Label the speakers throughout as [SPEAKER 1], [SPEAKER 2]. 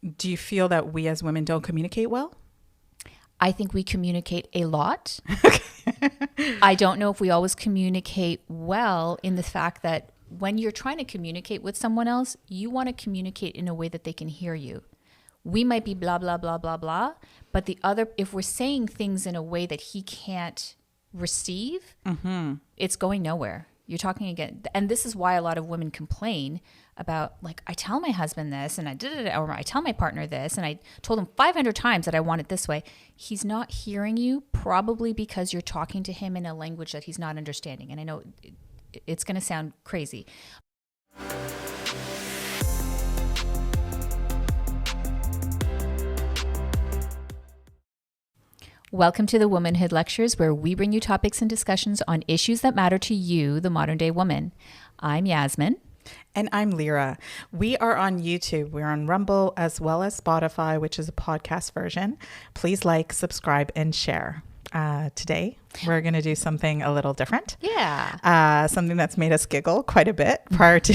[SPEAKER 1] Do you feel that we as women don't communicate well?
[SPEAKER 2] I think we communicate a lot. I don't know if we always communicate well in the fact that when you're trying to communicate with someone else, you want to communicate in a way that they can hear you. We might be blah, blah, blah, blah, blah, but if we're saying things in a way that he can't receive, it's going nowhere. You're talking again. And this is why a lot of women complain about, like, I tell my husband this and I did it, or I tell my partner this and I told him 500 times that I want it this way. He's not hearing you, probably because you're talking to him in a language that he's not understanding. And I know it's going to sound crazy. Welcome to the Womanhood Lectures, where we bring you topics and discussions on issues that matter to you, the modern day woman. I'm Yasmin.
[SPEAKER 1] And I'm Lyra. We are on YouTube. We're on Rumble as well as Spotify, which is a podcast version. This like, subscribe, and share. Today, we're going to do something a little different.
[SPEAKER 2] Yeah.
[SPEAKER 1] Something that's made us giggle quite a bit prior to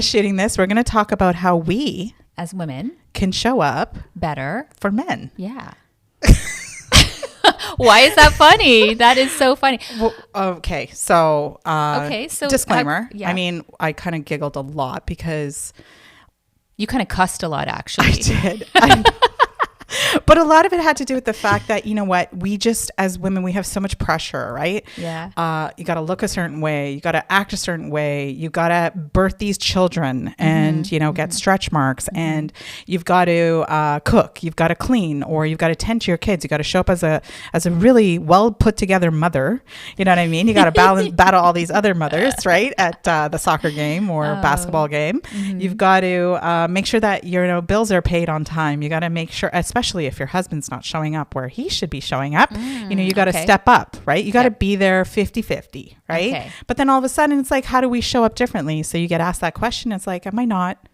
[SPEAKER 1] shooting this. We're going to talk about how we,
[SPEAKER 2] as women,
[SPEAKER 1] can show up
[SPEAKER 2] better
[SPEAKER 1] for men.
[SPEAKER 2] Yeah. Why is that funny? That is so funny.
[SPEAKER 1] Well, okay. So disclaimer.
[SPEAKER 2] Yeah.
[SPEAKER 1] I mean, I kind of giggled a lot because
[SPEAKER 2] you kind of cussed a lot, actually.
[SPEAKER 1] I did. But a lot of it had to do with the fact that, you know what, we just, as women, we have so much pressure, right?
[SPEAKER 2] Yeah.
[SPEAKER 1] You got to look a certain way. You got to act a certain way. You got to birth these children and, get stretch marks, and you've got to cook. You've got to clean, or you've got to tend to your kids. You got to show up as a really well put together mother. You know what I mean? You got to battle all these other mothers, right? At the soccer game or basketball game. You've got to make sure that your bills are paid on time. You got to make sure, especially if your husband's not showing up where he should be showing up, you got to step up, right? You got to be there 50-50, right? Okay. But then all of a sudden it's like, how do we show up differently? So you get asked that question. It's like, am I not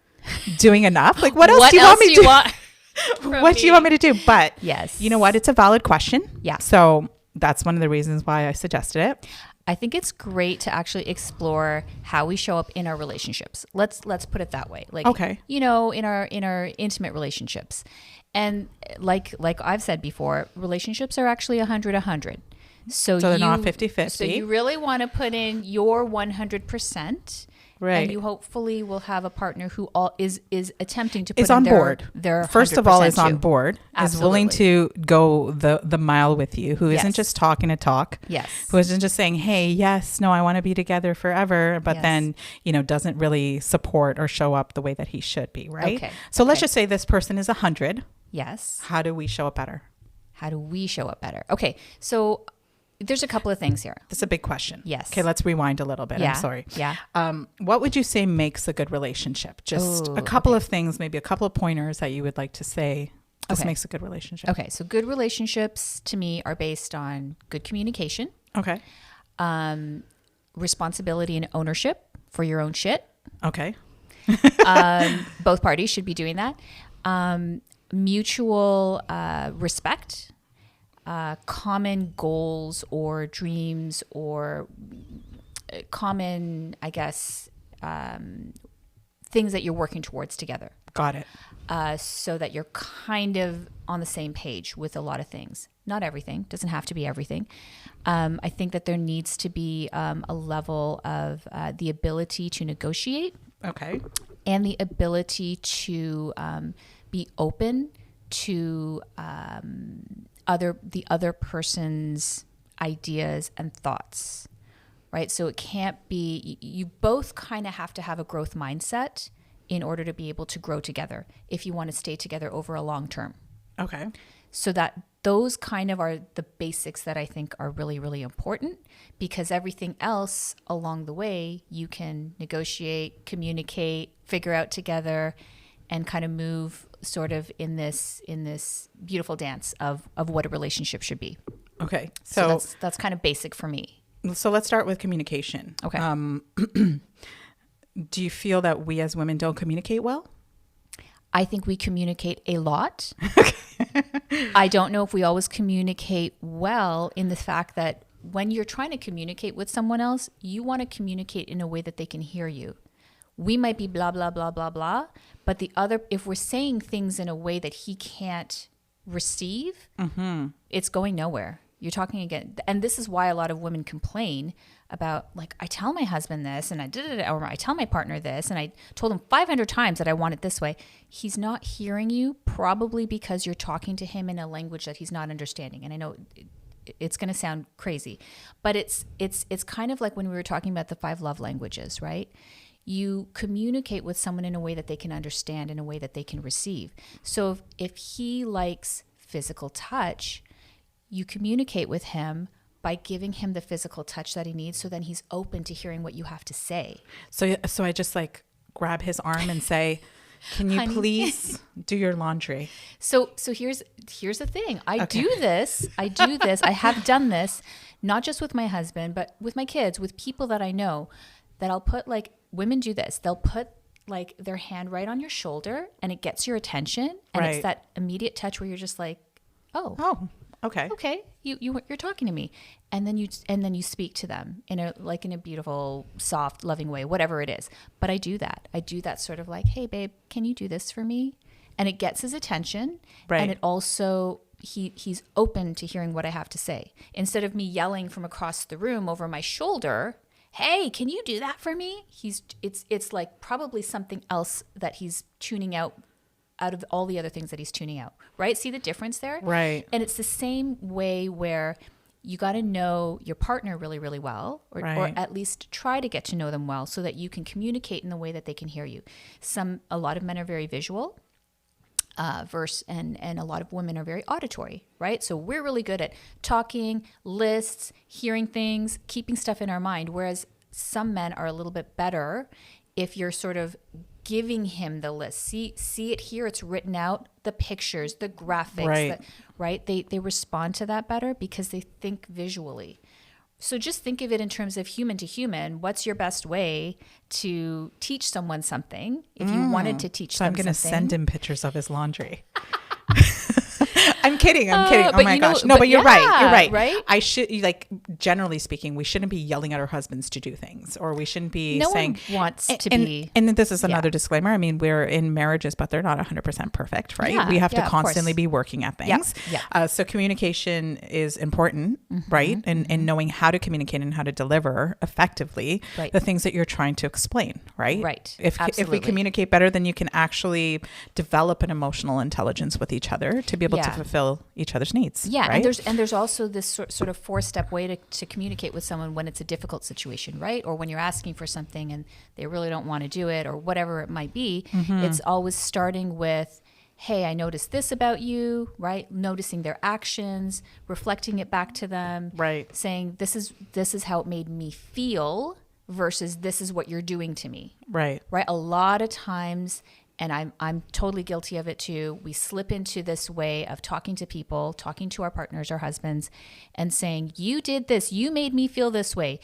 [SPEAKER 1] doing enough? Like, what else do you want me to do? What do you want me to do? But
[SPEAKER 2] yes,
[SPEAKER 1] you know what? It's a valid question.
[SPEAKER 2] Yeah.
[SPEAKER 1] So that's one of the reasons why I suggested it.
[SPEAKER 2] I think it's great to actually explore how we show up in our relationships. Let's put it that way. Like,
[SPEAKER 1] okay.
[SPEAKER 2] In our intimate relationships. And like I've said before, relationships are actually 100-100. So
[SPEAKER 1] they're not 50-50.
[SPEAKER 2] So you really want to put in your 100%. Right. And you hopefully will have a partner who is attempting to put in their
[SPEAKER 1] first of all, is on
[SPEAKER 2] too.
[SPEAKER 1] Board,
[SPEAKER 2] Absolutely.
[SPEAKER 1] Is willing to go the mile with you, who isn't just talking to talk.
[SPEAKER 2] Yes.
[SPEAKER 1] Who isn't just saying, hey, yes, no, I want to be together forever, but then, doesn't really support or show up the way that he should be, right?
[SPEAKER 2] Okay.
[SPEAKER 1] So let's just say this person is 100.
[SPEAKER 2] Yes.
[SPEAKER 1] How do we show up better? Okay. So there's a couple of things here. That's a big question.
[SPEAKER 2] Yes.
[SPEAKER 1] Okay, let's rewind a little bit.
[SPEAKER 2] Yeah.
[SPEAKER 1] I'm sorry.
[SPEAKER 2] Yeah.
[SPEAKER 1] What would you say makes a good relationship? Just a couple of things, maybe a couple of pointers that you would like to say. This makes a good relationship.
[SPEAKER 2] Okay. So good relationships to me are based on good communication.
[SPEAKER 1] Okay.
[SPEAKER 2] Responsibility and ownership for your own shit.
[SPEAKER 1] Okay.
[SPEAKER 2] Both parties should be doing that. Mutual respect. Common goals or dreams or common, I guess, things that you're working towards together.
[SPEAKER 1] Got it.
[SPEAKER 2] So that you're kind of on the same page with a lot of things. Not everything. Doesn't have to be everything. I think that there needs to be a level of the ability to negotiate.
[SPEAKER 1] Okay.
[SPEAKER 2] And the ability to be open to the other person's ideas and thoughts, right? So it can't be, you both kind of have to have a growth mindset in order to be able to grow together if you want to stay together over a long term.
[SPEAKER 1] Okay.
[SPEAKER 2] So that those kind of are the basics that I think are really, really important, because everything else along the way you can negotiate, communicate, figure out together, and kind of move sort of in this beautiful dance of what a relationship should be.
[SPEAKER 1] Okay.
[SPEAKER 2] So that's kind of basic for me.
[SPEAKER 1] So let's start with communication.
[SPEAKER 2] Okay.
[SPEAKER 1] Do you feel that we as women don't communicate well?
[SPEAKER 2] I think we communicate a lot. I don't know if we always communicate well in the fact that when you're trying to communicate with someone else, you want to communicate in a way that they can hear you. we might be blah, blah, blah, blah, blah. But the other, if we're saying things in a way that he can't receive, it's going nowhere. You're talking again. And this is why a lot of women complain about, like, I tell my husband this and I did it, or I tell my partner this and I told him 500 times that I want it this way. He's not hearing you, probably because you're talking to him in a language that he's not understanding. And I know it's going to sound crazy, but it's kind of like when we were talking about the 5 love languages, right? You communicate with someone in a way that they can understand, in a way that they can receive. So if he likes physical touch, you communicate with him by giving him the physical touch that he needs, so then he's open to hearing what you have to say.
[SPEAKER 1] So I just like grab his arm and say, can you please do your laundry?
[SPEAKER 2] So here's the thing. I do this. I have done this, not just with my husband, but with my kids, with people that I know, that I'll put, like, women do this. They'll put like their hand right on your shoulder and it gets your attention. And it's that immediate touch where you're just like, oh, okay. You're talking to me. And then you speak to them in a beautiful, soft, loving way, whatever it is. But I do that sort of like, hey babe, can you do this for me? And it gets his attention. Right. And it also, he's open to hearing what I have to say. Instead of me yelling from across the room over my shoulder, hey, can you do that for me? It's like probably something else that he's tuning out of all the other things that he's tuning out, right? See the difference there?
[SPEAKER 1] Right.
[SPEAKER 2] And it's the same way where you got to know your partner really, really well, or at least try to get to know them well so that you can communicate in the way that they can hear you. A lot of men are very visual, and a lot of women are very auditory, right? So we're really good at talking, lists, hearing things, keeping stuff in our mind, whereas some men are a little bit better if you're sort of giving him the list. See it here, it's written out, the pictures, the graphics, right? They respond to that better because they think visually. So just think of it in terms of human to human. What's your best way to teach someone something if you wanted to teach them something?
[SPEAKER 1] I'm going to send him pictures of his laundry. I'm kidding. Oh my gosh. But you're right. I should, like, generally speaking, we shouldn't be yelling at our husbands to do things, or we shouldn't be saying.
[SPEAKER 2] No one wants to be.
[SPEAKER 1] And this is another disclaimer. I mean, we're in marriages, but they're not 100% perfect, right?
[SPEAKER 2] Yeah,
[SPEAKER 1] we have to constantly be working at things.
[SPEAKER 2] Yeah.
[SPEAKER 1] So communication is important, right? And knowing how to communicate and how to deliver effectively the things that you're trying to explain, right?
[SPEAKER 2] Right.
[SPEAKER 1] If we communicate better, then you can actually develop an emotional intelligence with each other to be able to fulfill each other's needs.
[SPEAKER 2] Yeah,
[SPEAKER 1] right?
[SPEAKER 2] and there's also this sort of 4-step way to communicate with someone when it's a difficult situation, right? Or when you're asking for something and they really don't want to do it, or whatever it might be. It's always starting with, hey, I noticed this about you, right? Noticing their actions, reflecting it back to them,
[SPEAKER 1] right?
[SPEAKER 2] Saying this is how it made me feel versus this is what you're doing to me,
[SPEAKER 1] right?
[SPEAKER 2] A lot of times, and I'm totally guilty of it too, we slip into this way of talking to people, talking to our partners, our husbands, and saying, you did this, you made me feel this way.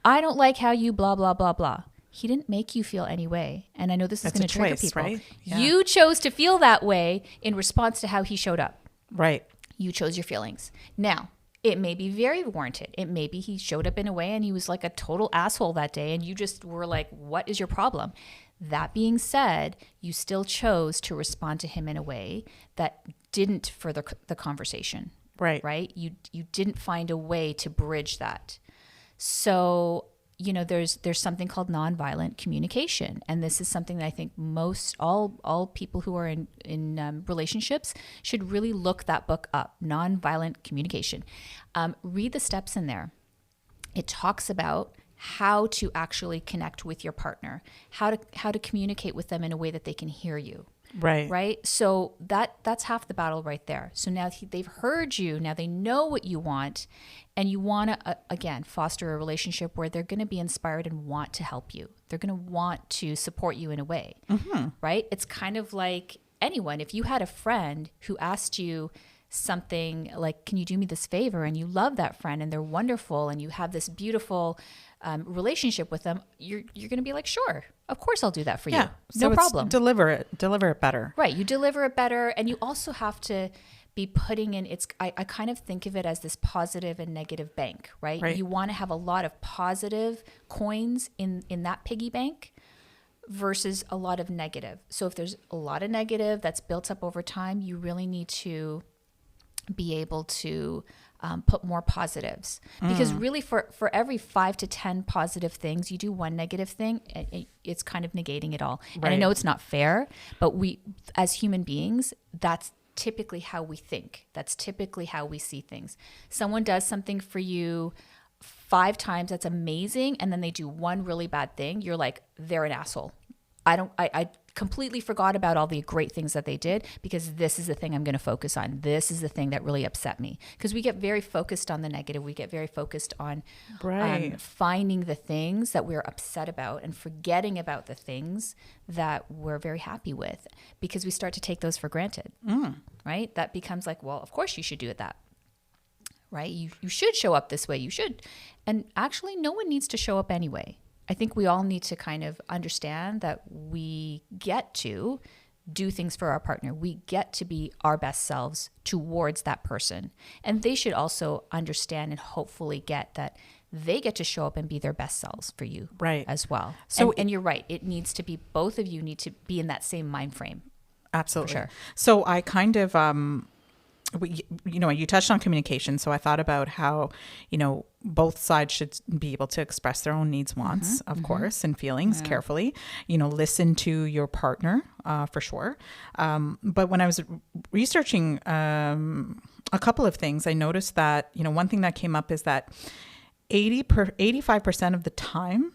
[SPEAKER 2] I don't like how you blah, blah, blah, blah. He didn't make you feel any way. And I know this is going to trigger people.
[SPEAKER 1] Right? Yeah.
[SPEAKER 2] You chose to feel that way in response to how he showed up.
[SPEAKER 1] Right.
[SPEAKER 2] You chose your feelings. Now, it may be very warranted. It may be he showed up in a way and he was like a total asshole that day and you just were like, what is your problem? That being said, you still chose to respond to him in a way that didn't further the conversation.
[SPEAKER 1] Right.
[SPEAKER 2] Right? You didn't find a way to bridge that. So, there's something called nonviolent communication. And this is something that I think all people who are in relationships should really look that book up, Nonviolent Communication. Read the steps in there. It talks about how to actually connect with your partner, how to communicate with them in a way that they can hear you. Right. So that's half the battle right there. So now they've heard you, now they know what you want, and you want to, again, foster a relationship where they're going to be inspired and want to help you. They're going to want to support you in a way, right? It's kind of like anyone. If you had a friend who asked you something like, can you do me this favor? And you love that friend and they're wonderful and you have this beautiful relationship with them, you're going to be like, sure, of course I'll do that for you.
[SPEAKER 1] So
[SPEAKER 2] no problem.
[SPEAKER 1] Deliver it better.
[SPEAKER 2] Right. You deliver it better. And you also have to be putting in, I kind of think of it as this positive and negative bank, right? You want to have a lot of positive coins in that piggy bank versus a lot of negative. So if there's a lot of negative that's built up over time, you really need to be able to put more positives, because really for every 5 to 10 positive things, you do one negative thing, it's kind of negating it all. Right. And I know it's not fair, but we, as human beings, that's typically how we think. That's typically how we see things. Someone does something for you 5 times, that's amazing, and then they do one really bad thing, you're like, they're an asshole. I completely forgot about all the great things that they did, because this is the thing I'm going to focus on. This is the thing that really upset me. Because we get very focused on the negative. We get very focused on finding the things that we're upset about and forgetting about the things that we're very happy with, because we start to take those for granted, right? That becomes like, well, of course you should do it that. Right? You should show up this way. You should. And actually, no one needs to show up anyway. I think we all need to kind of understand that we get to do things for our partner. We get to be our best selves towards that person. And they should also understand and hopefully get that they get to show up and be their best selves for you as well. So, and you're right. It needs to be, both of you need to be in that same mind frame.
[SPEAKER 1] Absolutely.
[SPEAKER 2] For sure.
[SPEAKER 1] So I kind of, you touched on communication. So I thought about how, both sides should be able to express their own needs, wants, of course, and feelings carefully, listen to your partner, for sure. But when I was researching a couple of things, I noticed that, one thing that came up is that 85% of the time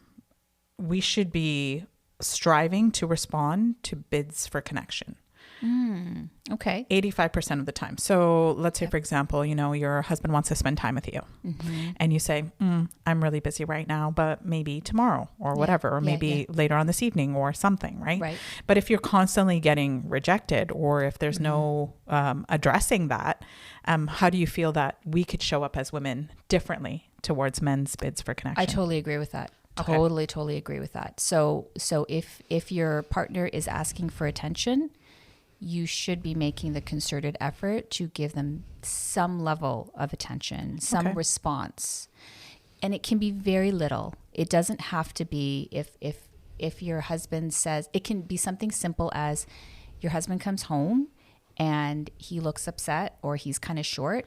[SPEAKER 1] we should be striving to respond to bids for connection. Okay. 85% of the time. So let's say, for example, your husband wants to spend time with you and you say, I'm really busy right now, but maybe tomorrow or whatever, or maybe later on this evening or something. Right. But if you're constantly getting rejected, or if there's no addressing that, how do you feel that we could show up as women differently towards men's bids for connection?
[SPEAKER 2] I totally agree with that.
[SPEAKER 1] Okay.
[SPEAKER 2] Totally agree with that. So if your partner is asking for attention, you should be making the concerted effort to give them some level of attention, some response. And it can be very little. It doesn't have to be, if your husband says, it can be something simple as your husband comes home and he looks upset or he's kind of short.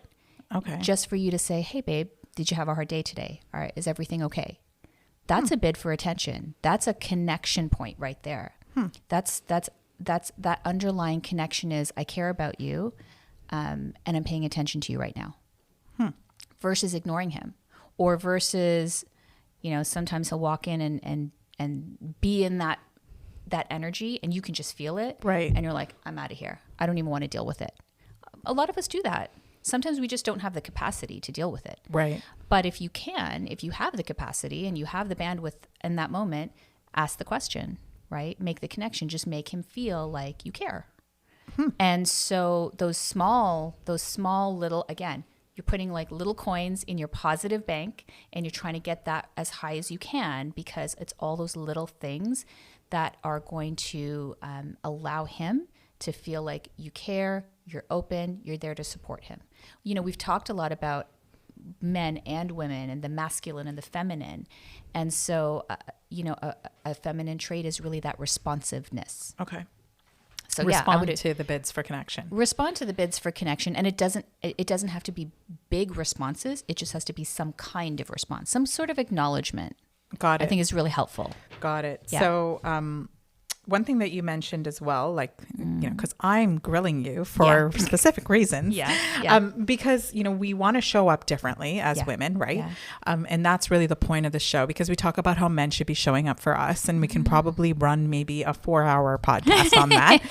[SPEAKER 2] Okay. Just for you to say, hey babe, did you have a hard day today? All right, is everything okay? That's a bid for attention. That's a connection point right there. That underlying connection is, I care about you, and I'm paying attention to you right now, versus ignoring him, or versus, sometimes he'll walk in and be in that energy, and you can just feel it. Right. And you're like, I'm out of here. I don't even want to deal with it. A lot of us do that. Sometimes we just don't have the capacity to deal with it. Right. But if you have the capacity and you have the bandwidth in that moment, ask the question. Right? Make the connection, just make him feel like you care. And so those small little, again, you're putting like little coins in your positive bank, and you're trying to get that as high as you can, because it's all those little things that are going to allow him to feel like you care, you're open, you're there to support him. We've talked a lot about men and women and the masculine and the feminine. And so, a feminine trait is really that responsiveness. Okay. So respond to the bids for connection. Respond to the bids for connection. And it doesn't have to be big responses. It just has to be some kind of response, some sort of acknowledgement. Got it. I think is really helpful. Got it. Yeah. So, one thing that you mentioned as well, because I'm grilling you for specific reasons. Because, we want to show up differently as women, right? Yeah. And that's really the point of the show, because we talk about how men should be showing up for us, and we can probably run maybe a 4-hour podcast on that.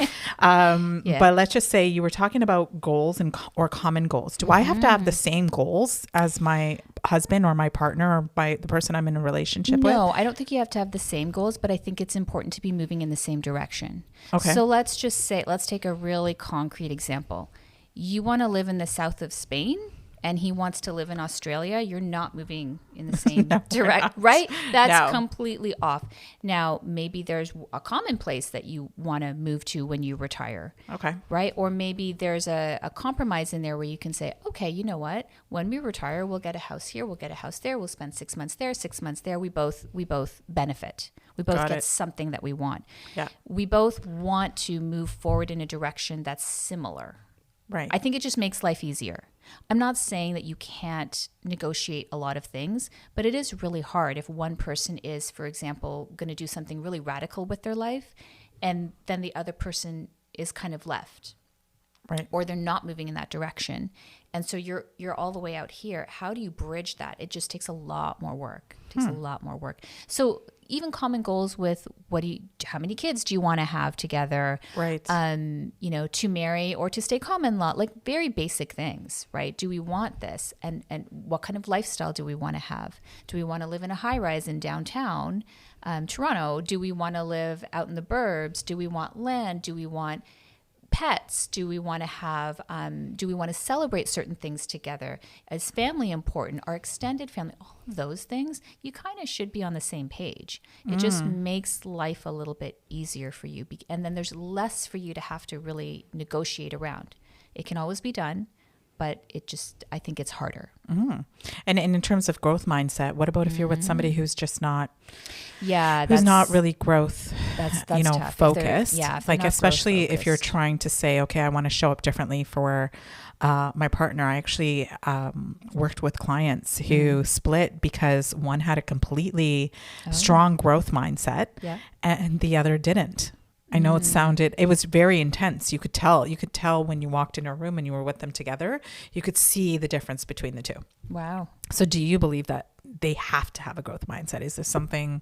[SPEAKER 2] But let's just say you were talking about goals or common goals. Do I have to have the same goals as my husband or my partner or by the person I'm in a relationship with? No, I don't think you have to have the same goals, but I think it's important to be moving in the same direction. Okay. So let's just say, let's take a really concrete example. You want to live in the south of Spain and he wants to live in Australia, you're not moving in the same direction, right? That's completely off. Now, maybe there's a common place that you want to move to when you retire.
[SPEAKER 1] Okay.
[SPEAKER 2] Right? Or maybe there's a compromise in there where you can say, okay, you know what? When we retire, we'll get a house here, we'll get a house there, we'll spend 6 months there, 6 months there. We both benefit. We both get something that we want.
[SPEAKER 1] Yeah.
[SPEAKER 2] We both want to move forward in a direction that's similar.
[SPEAKER 1] Right.
[SPEAKER 2] I think it just makes life easier. I'm not saying that you can't negotiate a lot of things, but it is really hard if one person is, for example, going to do something really radical with their life, and then the other person is kind of left.
[SPEAKER 1] Right.
[SPEAKER 2] Or they're not moving in that direction. And so you're all the way out here. How do you bridge that? It just takes a lot more work. It takes a lot more work. So even common goals with how many kids do you want to have together?
[SPEAKER 1] Right.
[SPEAKER 2] To marry or to stay common law, like very basic things, right? Do we want this? And what kind of lifestyle do we want to have? Do we want to live in a high rise in downtown Toronto? Do we want to live out in the burbs? Do we want land? Do we want pets? Do we want to have, do we want to celebrate certain things together? Is family important? Our extended family, all of those things, you kind of should be on the same page. It just makes life a little bit easier for you. And then there's less for you to have to really negotiate around. It can always be done, but I think it's harder.
[SPEAKER 1] Mm-hmm. And in terms of growth mindset, what about if you're with somebody who's just not, who's not really growth,
[SPEAKER 2] that's tough.
[SPEAKER 1] Focused? Like especially if you're trying to say, okay, I want to show up differently for my partner. I actually worked with clients who split because one had a completely strong growth mindset and the other didn't. I know it was very intense. You could tell when you walked into a room and you were with them together, you could see the difference between the two.
[SPEAKER 2] Wow.
[SPEAKER 1] So do you believe that they have to have a growth mindset? Is there something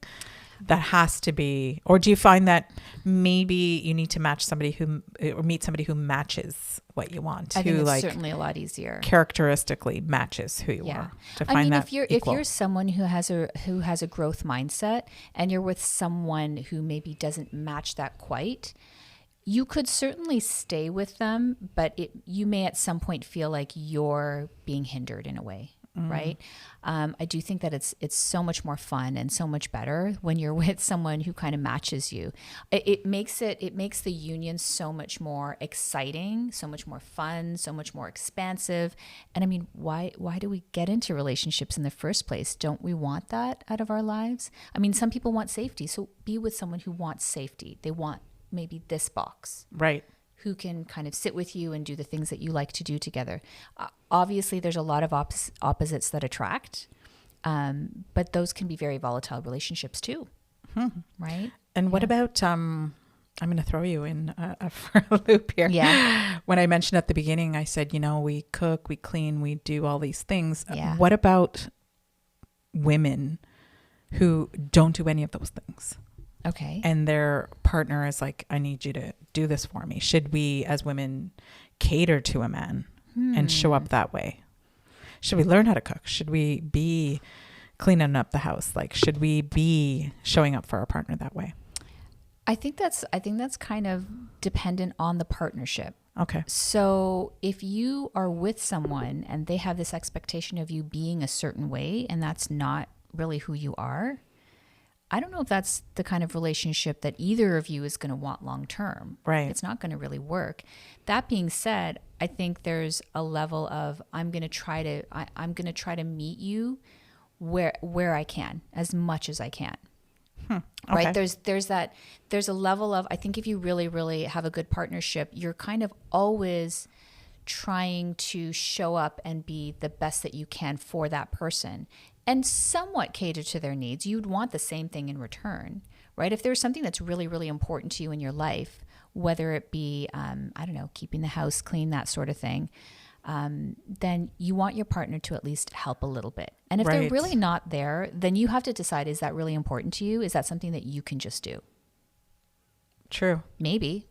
[SPEAKER 1] that has to be, or do you find that maybe you need to meet somebody who matches what you want?
[SPEAKER 2] I think it's certainly a lot easier.
[SPEAKER 1] Characteristically matches who you are. To find that
[SPEAKER 2] if you're someone who has a growth mindset and you're with someone who maybe doesn't match that quite, you could certainly stay with them, but you may at some point feel like you're being hindered in a way. Right. I do think that it's so much more fun and so much better when you're with someone who kind of matches you. It makes the union so much more exciting, so much more fun, so much more expansive. And I mean, why do we get into relationships in the first place? Don't we want that out of our lives? I mean, some people want safety. So be with someone who wants safety. They want maybe this box.
[SPEAKER 1] Right.
[SPEAKER 2] Who can kind of sit with you and do the things that you like to do together. Obviously, there's a lot of opposites that attract, but those can be very volatile relationships too, right?
[SPEAKER 1] And what about, I'm going to throw you in for a loop here.
[SPEAKER 2] Yeah.
[SPEAKER 1] When I mentioned at the beginning, I said, we cook, we clean, we do all these things.
[SPEAKER 2] Yeah.
[SPEAKER 1] What about women who don't do any of those things?
[SPEAKER 2] Okay.
[SPEAKER 1] And their partner is like, I need you to do this for me. Should we as women cater to a man and show up that way? Should we learn how to cook? Should we be cleaning up the house? Like, should we be showing up for our partner that way?
[SPEAKER 2] I think that's kind of dependent on the partnership.
[SPEAKER 1] Okay.
[SPEAKER 2] So if you are with someone and they have this expectation of you being a certain way and that's not really who you are, I don't know if that's the kind of relationship that either of you is going to want long term.
[SPEAKER 1] Right.
[SPEAKER 2] It's not going to really work. That being said, I think there's a level of I'm going to try to meet you where I can, as much as I can.
[SPEAKER 1] Okay.
[SPEAKER 2] Right? There's a level of, I think if you really, really have a good partnership, you're kind of always trying to show up and be the best that you can for that person and somewhat cater to their needs. You'd want the same thing in return, right? If there's something that's really, really important to you in your life, whether it be, keeping the house clean, that sort of thing, then you want your partner to at least help a little bit. And if they're really not there, then you have to decide, is that really important to you? Is that something that you can just do?
[SPEAKER 1] True.
[SPEAKER 2] Maybe.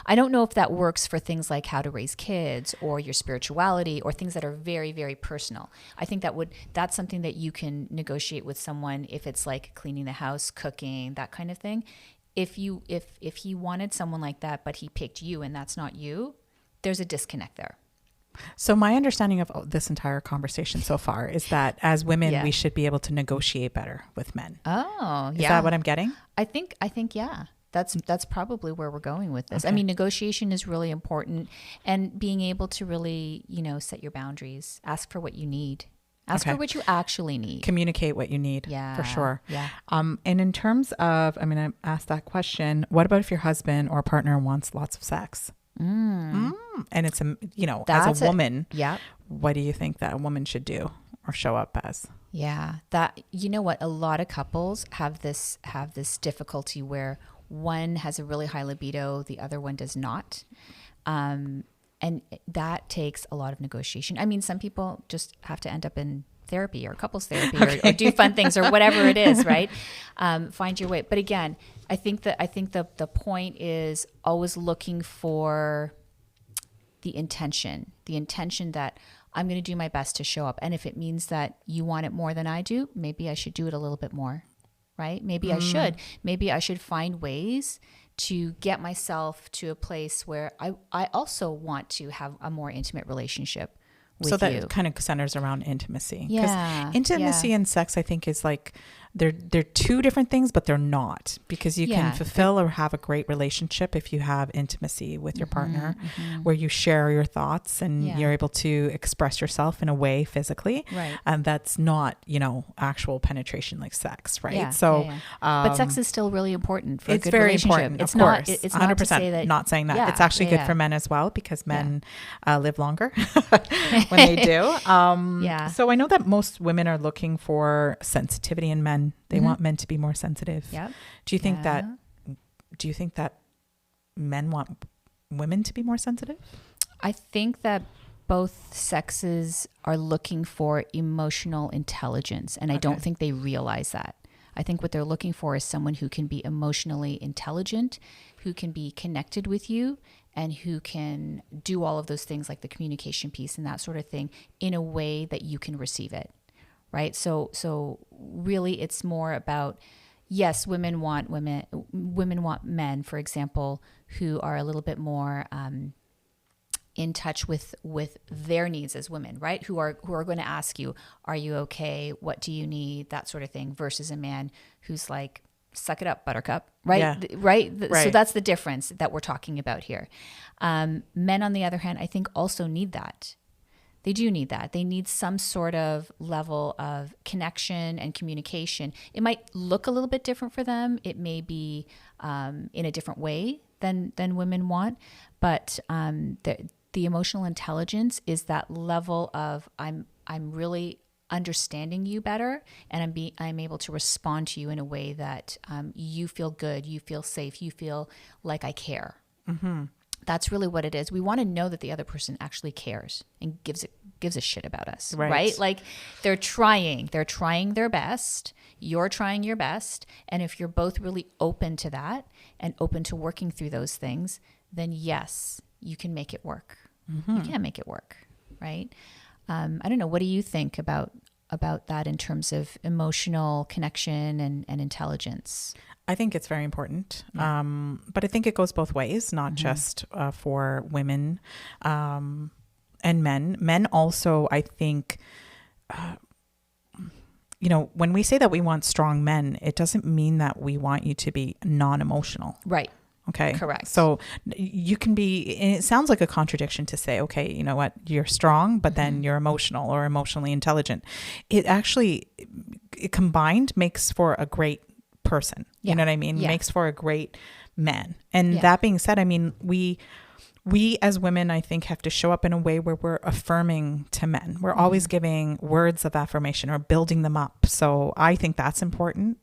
[SPEAKER 2] I don't know if that works for things like how to raise kids or your spirituality or things that are very, very personal. I think that's something that you can negotiate with someone if it's like cleaning the house, cooking, that kind of thing. If he wanted someone like that, but he picked you and that's not you, there's a disconnect there.
[SPEAKER 1] So my understanding of this entire conversation so far is that as women, we should be able to negotiate better with men.
[SPEAKER 2] Oh,
[SPEAKER 1] Is that what I'm getting?
[SPEAKER 2] I think, yeah. That's probably where we're going with this. Okay. I mean, negotiation is really important, and being able to really, set your boundaries, ask for what you need. Ask for what you actually need.
[SPEAKER 1] Communicate what you need.
[SPEAKER 2] Yeah.
[SPEAKER 1] For sure.
[SPEAKER 2] Yeah.
[SPEAKER 1] And in terms of, I asked that question, what about if your husband or partner wants lots of sex? And it's, as a woman, what do you think that a woman should do or show up as?
[SPEAKER 2] Yeah. That, what, a lot of couples have this difficulty where one has a really high libido, the other one does not. And that takes a lot of negotiation. I mean, some people just have to end up in therapy or couples therapy or do fun things or whatever it is, right? Find your way. But again, I think the point is always looking for the intention that I'm going to do my best to show up. And if it means that you want it more than I do, maybe I should do it a little bit more, right? Maybe I should find ways to get myself to a place where I also want to have a more intimate relationship with you.
[SPEAKER 1] So that kind of centers around intimacy.
[SPEAKER 2] Yeah.
[SPEAKER 1] Intimacy and sex, I think, is like, they're two different things, but they're not, because you can fulfill or have a great relationship if you have intimacy with your partner, where you share your thoughts and you're able to express yourself in a way physically.
[SPEAKER 2] Right.
[SPEAKER 1] And that's not, actual penetration like sex, right?
[SPEAKER 2] Yeah.
[SPEAKER 1] So,
[SPEAKER 2] but sex is still really important for a good
[SPEAKER 1] very
[SPEAKER 2] relationship.
[SPEAKER 1] Important,
[SPEAKER 2] it's
[SPEAKER 1] of course.
[SPEAKER 2] It's
[SPEAKER 1] 100%.
[SPEAKER 2] not to say that,
[SPEAKER 1] not saying that. It's actually good for men as well, because men live longer when they do. So I know that most women are looking for sensitivity in men. They want men to be more sensitive.
[SPEAKER 2] Yep.
[SPEAKER 1] Do you think that men want women to be more sensitive?
[SPEAKER 2] I think that both sexes are looking for emotional intelligence, and I don't think they realize that. I think what they're looking for is someone who can be emotionally intelligent, who can be connected with you, and who can do all of those things like the communication piece and that sort of thing in a way that you can receive it. Right. So really it's more about, yes, women want men, for example, who are a little bit more in touch with their needs as women, right? Who are going to ask you, are you okay? What do you need? That sort of thing, versus a man who's like, suck it up, buttercup, right?
[SPEAKER 1] Yeah.
[SPEAKER 2] Right. So that's the difference that we're talking about here. Men, on the other hand, I think also need that. They do need that. They need some sort of level of connection and communication. It might look a little bit different for them. It may be in a different way than women want. But the emotional intelligence is that level of I'm really understanding you better, and I'm able to respond to you in a way that you feel good, you feel safe, you feel like I care. Mm-hmm. That's really what it is. We want to know that the other person actually cares and gives a shit about us, right? Like they're trying their best. You're trying your best. And if you're both really open to that and open to working through those things, then yes, you can make it work. Mm-hmm. You can make it work, right? I don't know. What do you think about that in terms of emotional connection and intelligence?
[SPEAKER 1] I think it's very important. Yeah. But I think it goes both ways, not just for women and men. Men also, I think, when we say that we want strong men, it doesn't mean that we want you to be non-emotional.
[SPEAKER 2] Right.
[SPEAKER 1] Okay.
[SPEAKER 2] Correct.
[SPEAKER 1] So you can be, and it sounds like a contradiction to say, okay, you know what, you're strong, but then you're emotional or emotionally intelligent. It actually, combined makes for a great person. You know what I mean?
[SPEAKER 2] Yeah.
[SPEAKER 1] Makes for a great man. And that being said, I mean, we as women, I think, have to show up in a way where we're affirming to men. We're always giving words of affirmation or building them up. So I think that's important.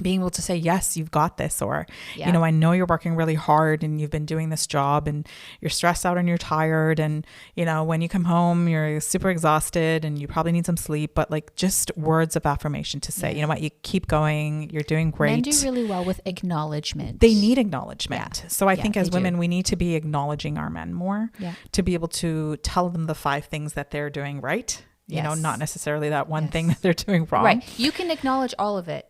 [SPEAKER 1] Being able to say, yes, you've got this, or, I know you're working really hard and you've been doing this job and you're stressed out and you're tired. And, when you come home, you're super exhausted and you probably need some sleep, but like just words of affirmation to say, you know what, you keep going, you're doing great.
[SPEAKER 2] Men do really well with acknowledgement.
[SPEAKER 1] They need acknowledgement. Yeah. So I think as women,
[SPEAKER 2] do.
[SPEAKER 1] We need to be acknowledging our men more to be able to tell them the 5 things that they're doing right. Not necessarily that one thing that they're doing wrong.
[SPEAKER 2] Right. You can acknowledge all of it,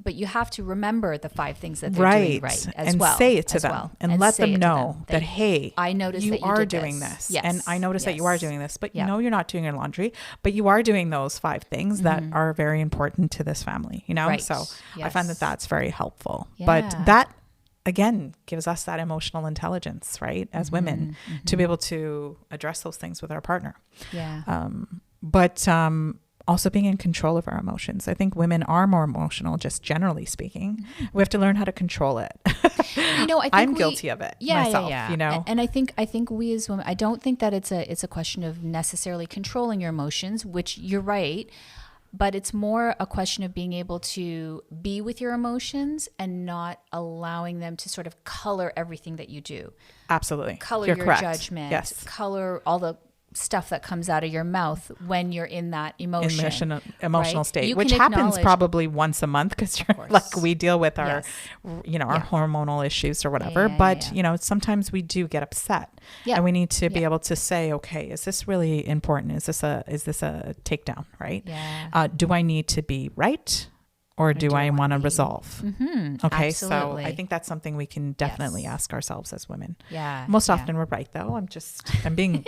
[SPEAKER 2] but you have to remember the 5 things that they're doing right as
[SPEAKER 1] and
[SPEAKER 2] well.
[SPEAKER 1] say it to them and let them know that, hey,
[SPEAKER 2] I noticed
[SPEAKER 1] you
[SPEAKER 2] that you
[SPEAKER 1] are
[SPEAKER 2] did
[SPEAKER 1] doing this.
[SPEAKER 2] Yes.
[SPEAKER 1] And I noticed that you are doing this, but
[SPEAKER 2] Yeah.
[SPEAKER 1] you're not doing your laundry, but you are doing those 5 things that are very important to this family,
[SPEAKER 2] Right.
[SPEAKER 1] So I find that that's very helpful.
[SPEAKER 2] Yeah.
[SPEAKER 1] But that, again, gives us that emotional intelligence, right, as women, to be able to address those things with our partner.
[SPEAKER 2] Yeah.
[SPEAKER 1] But also being in control of our emotions. I think women are more emotional, just generally speaking. We have to learn how to control it.
[SPEAKER 2] I think
[SPEAKER 1] I'm guilty of it myself,
[SPEAKER 2] And I think we as women, I don't think that it's a question of necessarily controlling your emotions, which you're right, but it's more a question of being able to be with your emotions and not allowing them to sort of color everything that you do.
[SPEAKER 1] Absolutely.
[SPEAKER 2] Color
[SPEAKER 1] You're
[SPEAKER 2] your
[SPEAKER 1] correct.
[SPEAKER 2] judgment.
[SPEAKER 1] Yes.
[SPEAKER 2] Color all the stuff that comes out of your mouth when you're in that emotional
[SPEAKER 1] right? state,
[SPEAKER 2] you
[SPEAKER 1] which happens probably once a month because like we deal with our, our hormonal issues or whatever. But sometimes we do get upset, and we need to be able to say, okay, is this really important? Is this a takedown? Right?
[SPEAKER 2] Yeah.
[SPEAKER 1] Do I need to be right? Or do I want to resolve? Okay,
[SPEAKER 2] Absolutely.
[SPEAKER 1] So I think that's something we can definitely ask ourselves as women.
[SPEAKER 2] Yeah.
[SPEAKER 1] Most often we're right, though. I'm being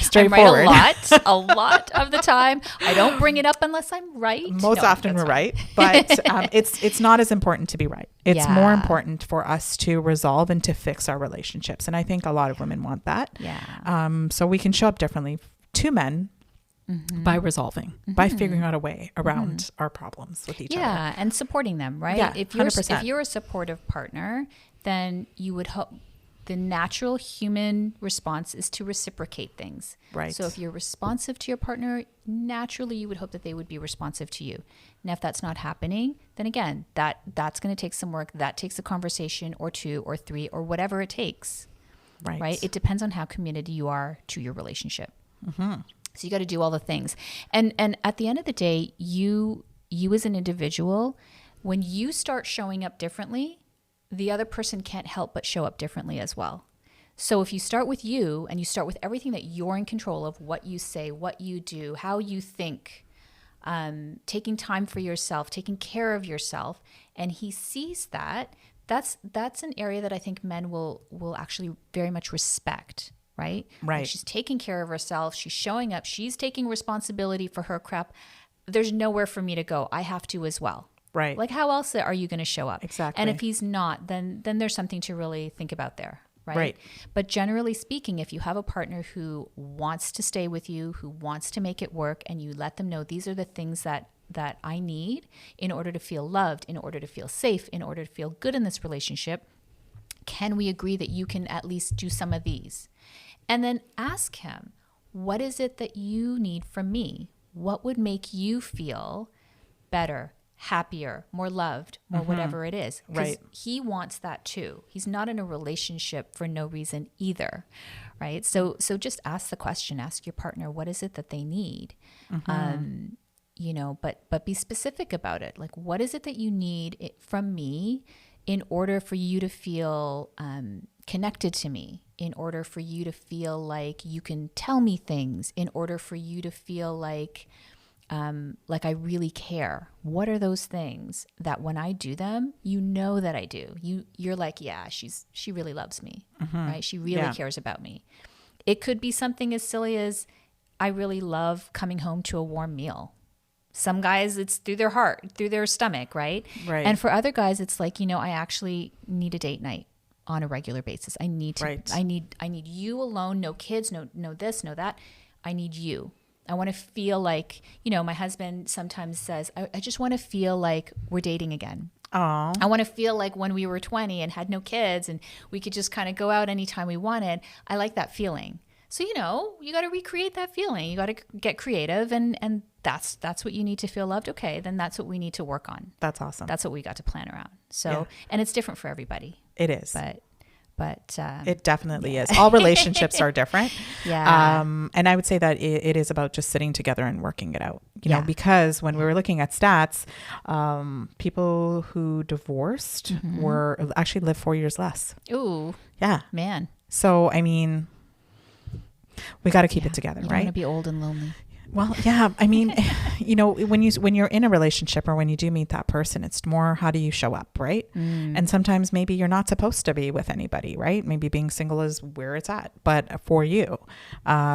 [SPEAKER 1] straightforward.
[SPEAKER 2] I'm right a lot of the time. I don't bring it up unless I'm right.
[SPEAKER 1] Most often we're right, but it's not as important to be right. It's more important for us to resolve and to fix our relationships. And I think a lot of women want that.
[SPEAKER 2] Yeah.
[SPEAKER 1] So we can show up differently to men. By resolving, by figuring out a way around our problems with each other.
[SPEAKER 2] Yeah, and supporting them, right?
[SPEAKER 1] Yeah,
[SPEAKER 2] if
[SPEAKER 1] 100%.
[SPEAKER 2] If you're a supportive partner, then you would hope the natural human response is to reciprocate things.
[SPEAKER 1] Right.
[SPEAKER 2] So if you're responsive to your partner, naturally you would hope that they would be responsive to you. And if that's not happening, then again, that's going to take some work. That takes a conversation or 2 or 3 or whatever it takes. Right. It depends on how committed you are to your relationship. So you got to do all the things. And at the end of the day, you as an individual, when you start showing up differently, the other person can't help but show up differently as well. So if you start with you and you start with everything that you're in control of, what you say, what you do, how you think, taking time for yourself, taking care of yourself, and he sees that's an area that I think men will actually very much respect. Right. Like she's taking care of herself. She's showing up. She's taking responsibility for her crap. There's nowhere for me to go. I have to as well.
[SPEAKER 1] Right.
[SPEAKER 2] Like, how else are you going to show up?
[SPEAKER 1] Exactly.
[SPEAKER 2] And if he's not, then there's something to really think about there. Right. But generally speaking, if you have a partner who wants to stay with you, who wants to make it work, and you let them know these are the things that I need in order to feel loved, in order to feel safe, in order to feel good in this relationship, can we agree that you can at least do some of these? And then ask him, what is it that you need from me? What would make you feel better, happier, more loved, or whatever it is? Because he wants that too. He's not in a relationship for no reason either, right? So just ask the question, ask your partner, what is it that they need? But be specific about it. Like, what is it that you need from me in order for you to feel connected to me, in order for you to feel like you can tell me things, in order for you to feel like I really care? What are those things that when I do them, you know that I do? You're like, yeah, she really loves me, right? She really cares about me. It could be something as silly as, I really love coming home to a warm meal. Some guys, it's through their heart, through their stomach, right? And for other guys, it's like, I actually need a date night on a regular basis. I need you alone, no kids, no this, no that. I need you. I want to feel like, my husband sometimes says, I just want to feel like we're dating again.
[SPEAKER 1] Aww.
[SPEAKER 2] I want to feel like when we were 20 and had no kids and we could just kind of go out anytime we wanted. I like that feeling. So, you got to recreate that feeling. You got to get creative, and that's what you need to feel loved. Okay, then that's what we need to work on.
[SPEAKER 1] That's awesome.
[SPEAKER 2] That's what we got to plan around. So, and it's different for everybody.
[SPEAKER 1] It is.
[SPEAKER 2] But
[SPEAKER 1] it definitely is. All relationships are different. And I would say that it is about just sitting together and working it out, because when we were looking at stats, people who divorced were actually lived 4 years less.
[SPEAKER 2] Ooh.
[SPEAKER 1] Yeah.
[SPEAKER 2] Man.
[SPEAKER 1] So, I mean, we got to keep it together,
[SPEAKER 2] you
[SPEAKER 1] right?
[SPEAKER 2] You don't want to be old and lonely.
[SPEAKER 1] Well, yeah. I mean, when you're in a relationship or when you do meet that person, it's more how do you show up, right? And sometimes maybe you're not supposed to be with anybody, right? Maybe being single is where it's at, but for you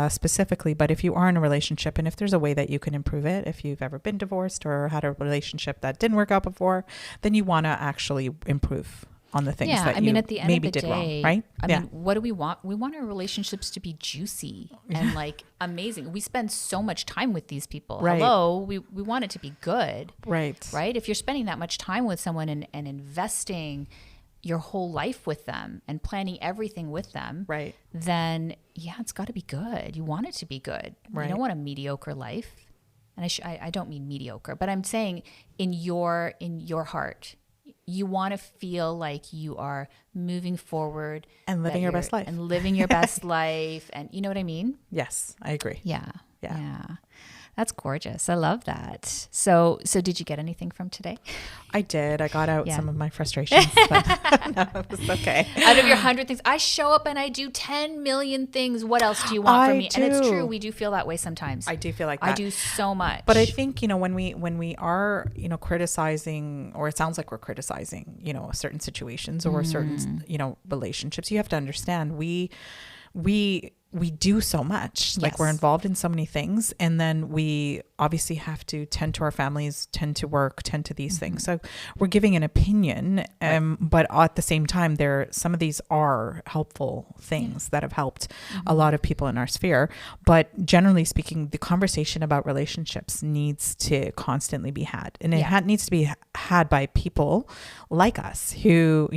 [SPEAKER 1] specifically. But if you are in a relationship and if there's a way that you can improve it, if you've ever been divorced or had a relationship that didn't work out before, then you want to actually improve on the things that you
[SPEAKER 2] at the end
[SPEAKER 1] maybe
[SPEAKER 2] of the
[SPEAKER 1] did
[SPEAKER 2] day,
[SPEAKER 1] wrong, right?
[SPEAKER 2] I mean, what do we want? We want our relationships to be juicy and like amazing. We spend so much time with these people.
[SPEAKER 1] Right.
[SPEAKER 2] Hello, we want it to be good.
[SPEAKER 1] Right.
[SPEAKER 2] Right? If you're spending that much time with someone and investing your whole life with them and planning everything with them,
[SPEAKER 1] Right.
[SPEAKER 2] then yeah, it's got to be good. You want it to be good.
[SPEAKER 1] Right.
[SPEAKER 2] You don't want a mediocre life. And I don't mean mediocre, but I'm saying in your heart, you want to feel like you are moving forward
[SPEAKER 1] And living your best life.
[SPEAKER 2] and living your best life. And you know what I mean?
[SPEAKER 1] Yes, I agree.
[SPEAKER 2] Yeah.
[SPEAKER 1] Yeah.
[SPEAKER 2] Yeah. That's gorgeous. I love that. So did you get anything from today?
[SPEAKER 1] I did. I got out some of my frustrations, but no, it was okay.
[SPEAKER 2] Out of your 100 things, I show up and I do 10 million things. What else do you want from me? And it's true. We do feel that way sometimes.
[SPEAKER 1] I do feel like that.
[SPEAKER 2] I do so much.
[SPEAKER 1] But I think, when we are, criticizing, or it sounds like we're criticizing, certain situations or certain, relationships, you have to understand we do so much. Like we're involved in so many things, and then we obviously have to tend to our families, tend to work, tend to these things. So we're giving an opinion, but at the same time, some of these are helpful things that have helped a lot of people in our sphere. But generally speaking, the conversation about relationships needs to constantly be had, and it needs to be had by people like us who,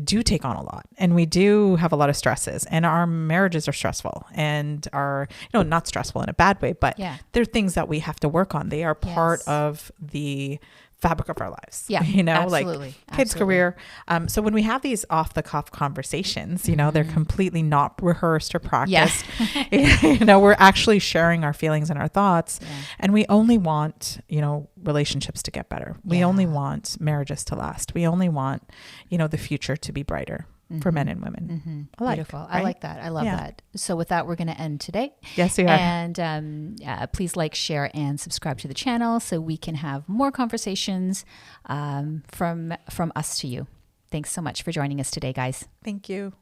[SPEAKER 1] do take on a lot, and we do have a lot of stresses, and our marriages are stressful and are, not stressful in a bad way, but they're things that we have to work on. They are part of the fabric of our lives.
[SPEAKER 2] Yeah, absolutely.
[SPEAKER 1] Like kids' career. So when we have these off the cuff conversations, they're completely not rehearsed or practiced. We're actually sharing our feelings and our thoughts, and we only want, relationships to get better. We only want marriages to last. We only want, the future to be brighter for men and women.
[SPEAKER 2] Beautiful. Right? I like that. I love that. So with that, we're going to end today.
[SPEAKER 1] Yes, we are.
[SPEAKER 2] And please like, share, and subscribe to the channel so we can have more conversations from us to you. Thanks so much for joining us today, guys.
[SPEAKER 1] Thank you.